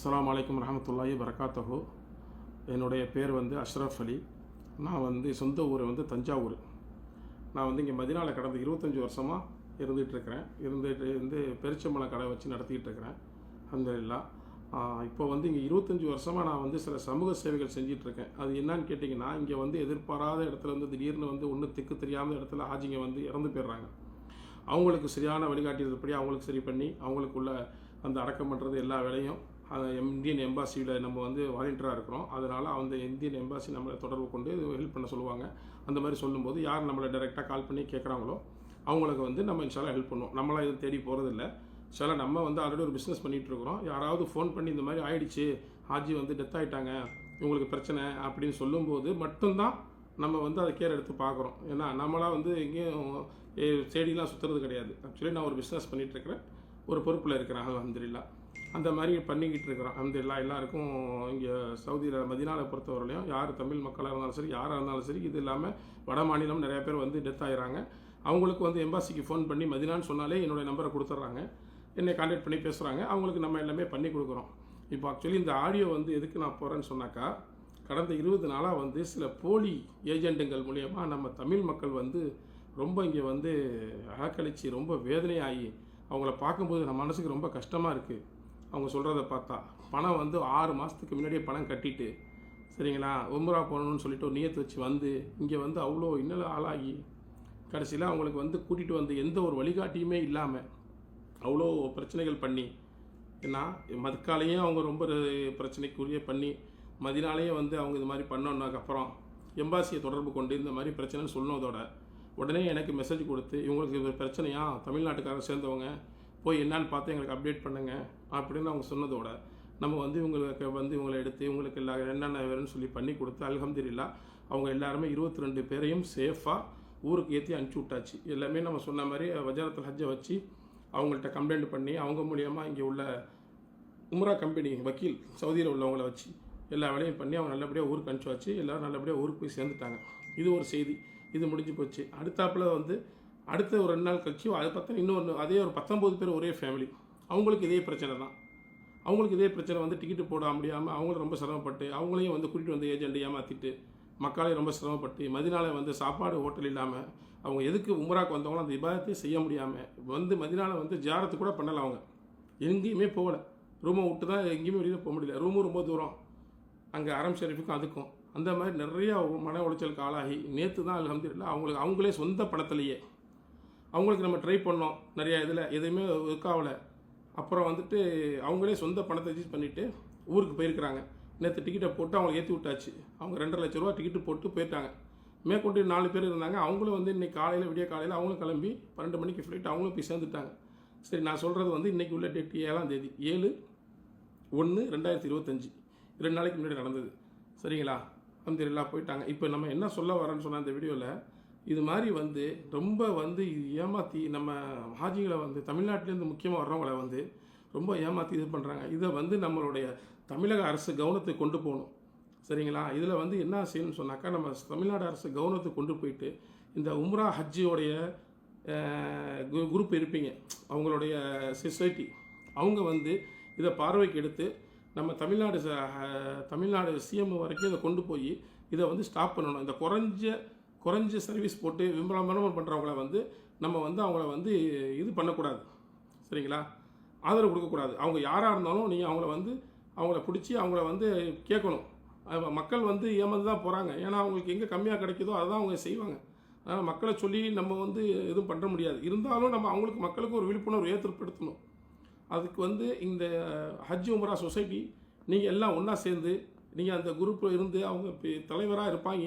அஸ்ஸலாமு அலைக்கும் வரஹ்மத்துல்லாஹி வரகாத்துஹு. என்னுடைய பேர் அஷ்ரஃப் அலி. நான் சொந்த ஊர் தஞ்சாவூர். நான் இங்கே மதினாவில் கடந்த 25 வருஷமாக இருந்துகிட்ருக்கிறேன். இருந்துட்டு பெருச்சம்பளம் கடை வச்சு நடத்திக்கிட்டு இருக்கிறேன். அல்ஹம்துலில்லாஹ். இப்போ இங்கே 25 வருஷமாக நான் சில சமூக சேவைகள் செஞ்சிட்ருக்கேன். அது என்னன்னு கேட்டிங்கன்னா, இங்கே எதிர்பாராத இடத்துல திடீர்னு ஒன்றும் திக்கு தெரியாத இடத்துல ஹாஜிங்க இறந்து போயிடுறாங்க. அவங்களுக்கு சரியான வழிகாட்டுறதுபடி அவங்களுக்கு சரி பண்ணி அவங்களுக்குள்ள அந்த அடக்கம் பண்ணுறது எல்லா வேலையும் இந்தியன் எம்பாசியில் நம்ம வாலண்டியராக இருக்கிறோம். அதனால் அந்த இந்தியன் எம்பாசி நம்மளை தொடர்பு கொண்டு ஹெல்ப் பண்ண சொல்லுவாங்க. அந்த மாதிரி சொல்லும்போது யார் நம்மளை டைரெக்டாக கால் பண்ணி கேட்குறாங்களோ அவங்களுக்கு நம்ம இன்ஷால்லா ஹெல்ப் பண்ணுவோம். நம்மளாம் இது தேடி போகிறதில்ல. சில நம்ம ஆல்ரெடி ஒரு பிஸ்னஸ் பண்ணிகிட்டு இருக்கிறோம். யாராவது ஃபோன் பண்ணி இந்த மாதிரி ஆயிடுச்சு, ஹாஜி டெத் ஆகிட்டாங்க, இவங்களுக்கு பிரச்சனை அப்படின்னு சொல்லும்போது மட்டும்தான் நம்ம அதை கேர் எடுத்து பார்க்குறோம். ஏன்னா நம்மளாம் எங்கேயும் செடிலாம் சுற்றுறது கிடையாது. ஆக்சுவலி நான் ஒரு பிஸ்னஸ் பண்ணிகிட்ருக்கிறேன், ஒரு பொறுப்பில் இருக்கிறேன். அல்ஹம்துலில்லாஹ். அந்த மாதிரி பண்ணிக்கிட்டு இருக்கிறோம். அல்ஹம்துலில்லாஹ். எல்லாருக்கும் இங்கே சவுதியில் மதீனாவில் பொறுத்தவரையிலையும் யார் தமிழ் மக்களாக இருந்தாலும் சரி, யாராக இருந்தாலும் சரி, இது இல்லாமல் வட மாநிலம் நிறையா பேர் டெத் ஆகிறாங்க. அவங்களுக்கு எம்பாசிக்கு ஃபோன் பண்ணி மதீனான்னு சொன்னாலே என்னுடைய நம்பரை கொடுத்துட்றாங்க. என்னை கான்டாக்ட் பண்ணி பேசுகிறாங்க. அவங்களுக்கு நம்ம எல்லாமே பண்ணி கொடுக்குறோம். இப்போ ஆக்சுவலி இந்த ஆடியோ எதுக்கு நான் போகிறேன்னு சொன்னாக்கா, கடந்த 20 நாளாக சில போலி ஏஜெண்டுங்கள் மூலயமா நம்ம தமிழ் மக்கள் ரொம்ப இங்கே அலக்கழிச்சு ரொம்ப வேதனையாகி அவங்கள பார்க்கும்போது நம்ம மனசுக்கு ரொம்ப கஷ்டமாக இருக்குது. அவங்க சொல்கிறத பார்த்தா பணம் 6 மாதத்துக்கு முன்னாடியே பணம் கட்டிட்டு, சரிங்களா, உம்ரா போகணுன்னு சொல்லிட்டு ஒரு நியத்து வச்சு இங்கே அவ்வளோ இன்னல ஆளாகி கடைசியில் அவங்களுக்கு கூட்டிகிட்டு எந்த ஒரு வழிகாட்டியுமே இல்லாமல் அவ்வளோ பிரச்சனைகள் பண்ணி, ஏன்னா மதுக்காலையும் அவங்க ரொம்ப பிரச்சனைக்குரிய பண்ணி மதினாலேயே அவங்க இது மாதிரி பண்ணோன்னாக்கப்புறம் எம்பாசியை தொடர்பு கொண்டு இந்த மாதிரி பிரச்சனைன்னு சொன்னதோட உடனே எனக்கு மெசேஜ் கொடுத்து, இவங்களுக்கு இது பிரச்சனையா, தமிழ்நாட்டுக்காரர் சேர்ந்தவங்க போய் என்னான்னு பார்த்து எங்களுக்கு அப்டேட் பண்ணுங்கள் அப்படின்னு அவங்க சொன்னதோட நம்ம இவங்களுக்கு இவங்களை எடுத்து இவங்களுக்கு என்னென்ன வேணும்னு சொல்லி பண்ணி கொடுத்து அல்ஹம்துலில்லாஹ் அவங்க எல்லாருமே 22 பேரையும் சேஃபாக ஊருக்கு ஏற்றி அனுப்பிச்சி விட்டாச்சு. எல்லாமே நம்ம சொன்ன மாதிரி வஜாரத்துல் ஹஜ்ஜை வச்சு அவங்கள்ட்ட கம்ப்ளைண்ட் பண்ணி அவங்க மூலியமாக இங்கே உள்ள உம்ரா கம்பெனி வக்கீல் சவுதியில் உள்ளவங்கள வச்சு எல்லா வேலையும் பண்ணி அவங்க நல்லபடியாக ஊருக்கு அனுப்பிச்சி வச்சு எல்லோரும் நல்லபடியாக ஊருக்கு போய் சேர்ந்துட்டாங்க. இது ஒரு செய்தி. இது முடிஞ்சு போச்சு. அடுத்தாப்பில் அடுத்த ஒரு 2 நாள் கழிச்சு அதை பார்த்தா இன்னொன்று அதே ஒரு 19 பேர் ஒரே ஃபேமிலி. அவங்களுக்கு இதே பிரச்சனை தான். அவங்களுக்கு இதே பிரச்சனை டிக்கெட்டு போட முடியாமல் அவங்களும் ரொம்ப சிரமப்பட்டு அவங்களையும் கூட்டிகிட்டு ஏஜெண்ட் ஏமாற்றிட்டு மக்களையும் ரொம்ப சிரமப்பட்டு மதினால சாப்பாடு ஹோட்டல் இல்லாமல் அவங்க எதுக்கு உம்ராக்கு வந்தவங்களும் அந்த இபாதத்தையும் செய்ய முடியாமல் மதினால ஜியாரத்து கூட பண்ணலை. அவங்க எங்கேயுமே போகலை. ரூமை விட்டு தான் எங்கேயுமே வெளியில் போக முடியல. ரூமும் ரொம்ப தூரம், அங்கே அரம் ஷெரீஃபுக்கும் அதுக்கும். அந்த மாதிரி நிறையா மன உளைச்சலுக்கு ஆளாகி நேற்று தான் அல்ஹம்துலில்லாஹ் அவங்களே சொந்த பணத்திலேயே அவங்களுக்கு நம்ம ட்ரை பண்ணோம். நிறையா இதில் எதுவுமே இருக்காவலை. அப்புறம் அவங்களே சொந்த பணத்தை யூஸ் பண்ணிவிட்டு ஊருக்கு போயிருக்கிறாங்க. நேற்று டிக்கெட்டை போட்டு அவங்களை ஏற்றி விட்டாச்சு. அவங்க 2.5 லட்ச ரூபா டிக்கெட்டு போட்டு போயிட்டாங்க. மேற்கொண்டு 4 பேர் இருந்தாங்க. அவங்களும் இன்றைக்கி காலையில் விடிய காலையில் அவங்களும் கிளம்பி 12 மணிக்கு ஃப்ளைட் அவங்களும் போய் சேர்ந்துட்டாங்க. சரி, நான் சொல்கிறது இன்றைக்கி உள்ள டேட் 7ஆம் தேதி 7/1/2025 2 நாளைக்கு முன்னாடி நடந்தது. சரிங்களா, அல்ஹம்துலில்லாஹ் போயிட்டாங்க. இப்போ நம்ம என்ன சொல்ல வரேன்னு சொன்னால் இந்த வீடியோவில் இது மாதிரி ரொம்ப ஏமாற்றி நம்ம ஹாஜிகளை தமிழ்நாட்டிலேருந்து முக்கியமாக வர்றவங்களை ரொம்ப ஏமாற்றி இது பண்ணுறாங்க. இதை நம்மளுடைய தமிழக அரசு கவனத்துக்கு கொண்டு போகணும். சரிங்களா, இதில் என்ன செய்யணும்னு சொன்னாக்கா, நம்ம தமிழ்நாடு அரசு கவனத்துக்கு கொண்டு போயிட்டு இந்த உம்ரா ஹஜ்ஜியோடைய குரூப் இருப்பீங்க, அவங்களுடைய சொசைட்டி, அவங்க இதை பார்வைக்கு எடுத்து நம்ம தமிழ்நாடு சிஎம் வரைக்கும் இதை கொண்டு போய் இதை ஸ்டாப் பண்ணணும். இந்த குறைஞ்ச சர்வீஸ் போட்டு விளம்பரம் பண்ணுறவங்கள நம்ம அவங்கள இது பண்ணக்கூடாது. சரிங்களா, ஆதரவு கொடுக்கக்கூடாது. அவங்க யாராக இருந்தாலும் நீங்கள் அவங்கள பிடிச்சி அவங்கள கேட்கணும். மக்கள் ஏமாந்து தான் போகிறாங்க. ஏன்னா அவங்களுக்கு எங்கே கம்மியாக கிடைக்குதோ அதுதான் அவங்க செய்வாங்க. அதனால் மக்களை சொல்லி நம்ம எதுவும் பண்ண முடியாது. இருந்தாலும் நம்ம மக்களுக்கு ஒரு விழிப்புணர்வு ஏற்படுத்தணும். அதுக்கு இந்த ஹஜ் உம்ரா சொசைட்டி நீங்கள் எல்லாம் ஒன்றா சேர்ந்து நீங்கள் அந்த குரூப்பில் இருந்து அவங்க தலைவராக இருப்பாங்க,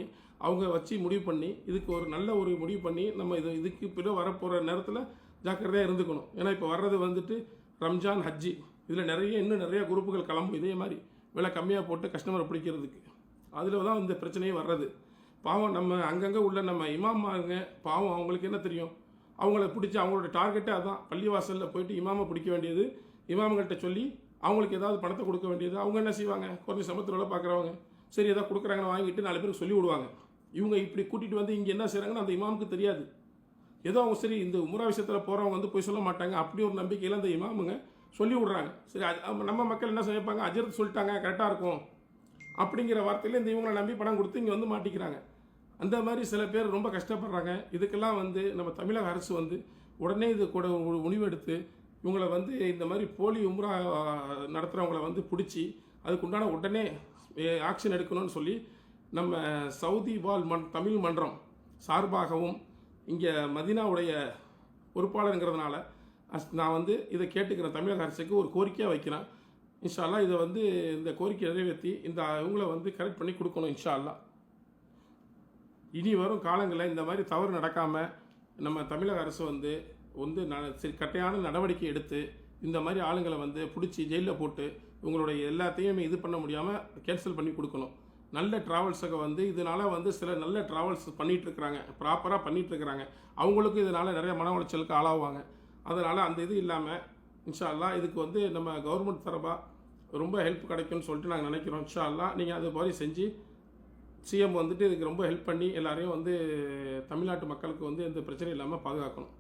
அவங்க வச்சு முடிவு பண்ணி இதுக்கு ஒரு நல்ல ஒரு முடிவு பண்ணி நம்ம இதுக்கு பிறகு வரப்போகிற நேரத்தில் ஜாக்கிரதையாக இருந்துக்கணும். ஏன்னா இப்போ வர்றது ரம்ஜான் ஹஜ்ஜி, இதில் இன்னும் நிறைய குரூப்புகள் கிளம்பும் இதே மாதிரி விலை கம்மியாக போட்டு கஸ்டமரை பிடிக்கிறதுக்கு. அதில் தான் இந்த பிரச்சனையே வர்றது. பாவம் நம்ம அங்கங்கே உள்ள நம்ம இமாமாங்க பாவம், அவங்களுக்கு என்ன தெரியும், அவங்கள பிடிச்சி அவங்களோட டார்கெட்டே அதான். பள்ளிவாசலில் போயிட்டு இமாமை பிடிக்க வேண்டியது, இமாம்கள்கிட்ட சொல்லி அவங்களுக்கு ஏதாவது பணத்தை கொடுக்க வேண்டியது. அவங்க என்ன செய்வாங்க, கொஞ்சம் சமத்தில் வேலை பார்க்குறவங்க சரி ஏதாவது கொடுக்குறாங்கன்னு வாங்கிட்டு 4 பேருக்கு சொல்லி விடுவாங்க. இவங்க இப்படி கூட்டிகிட்டு இங்கே என்ன செய்கிறாங்கன்னு அந்த இமாமுக்கு தெரியாது. ஏதோ அவங்க சரி இந்த உம்ரா விஷயத்தில் போகிறவங்க போய் சொல்ல மாட்டாங்க. அப்படி ஒரு நம்பிக்கையில் அந்த இமாமுங்க சொல்லி விட்றாங்க. சரி, அது நம்ம மக்கள் என்ன செய்யப்பாங்க, அஜரத் சொல்லிட்டாங்க கரெக்டாக இருக்கும் அப்படிங்கிற வார்த்தையில் இந்த இவங்களை நம்பி பணம் கொடுத்து இங்கே வந்து மாட்டிக்கிறாங்க. அந்த மாதிரி சில பேர் ரொம்ப கஷ்டப்படுறாங்க. இதுக்கெல்லாம் வந்து நம்ம தமிழக அரசு வந்து உடனே இது கூட முடிவெடுத்து இவங்களை வந்து இந்த மாதிரி போலி உம்ரா நடத்துகிறவங்கள வந்து பிடிச்சி அதுக்குண்டான உடனே ஆக்ஷன் எடுக்கணும்னு சொல்லி நம்ம சவுதி வால் தமிழ் மன்றம் சார்பாகவும் இங்கே மதீனாவுடைய பொறுப்பாளருங்கிறதுனால நான் வந்து இதை கேட்டுக்கிறேன். தமிழக அரசுக்கு ஒரு கோரிக்கையாக வைக்கிறேன். இன்ஷா அல்லாஹ் இதை வந்து இந்த கோரிக்கை நிறைவேற்றி இந்த இவங்களை வந்து கரெக்ட் பண்ணி கொடுக்கணும் இன்ஷா அல்லாஹ். இனி வரும் காலங்களில் இந்த மாதிரி தவறு நடக்காமல் நம்ம தமிழக அரசு வந்து சரி கட்டையான நடவடிக்கை எடுத்து இந்த மாதிரி ஆளுங்களை வந்து பிடிச்சி ஜெயிலில் போட்டு இவங்களுடைய எல்லாத்தையும் இது பண்ண முடியாமல் கேன்சல் பண்ணி கொடுக்கணும். நல்ல ட்ராவல்ஸை வந்து இதனால் வந்து சில நல்ல ட்ராவல்ஸ் பண்ணிகிட்ருக்குறாங்க, ப்ராப்பராக பண்ணிகிட்ருக்குறாங்க. அவங்களுக்கும் இதனால் நிறைய மன உளைச்சலுக்கு ஆளாகுவாங்க. அதனால் அந்த இது இல்லாமல் இன்ஷா அல்லாஹ் இதுக்கு வந்து நம்ம கவர்மெண்ட் தரப்பாக ரொம்ப ஹெல்ப் கிடைக்கும்னு சொல்லிட்டு நாங்கள் நினைக்கிறோம். இன்ஷா அல்லாஹ் நீங்கள் அது மாதிரி செஞ்சு சிஎம் வந்துட்டு இதுக்கு ரொம்ப ஹெல்ப் பண்ணி எல்லாரையும் வந்து தமிழ்நாட்டு மக்களுக்கு வந்து எந்த பிரச்சனையும் இல்லாமல் பாதுகாக்கணும்.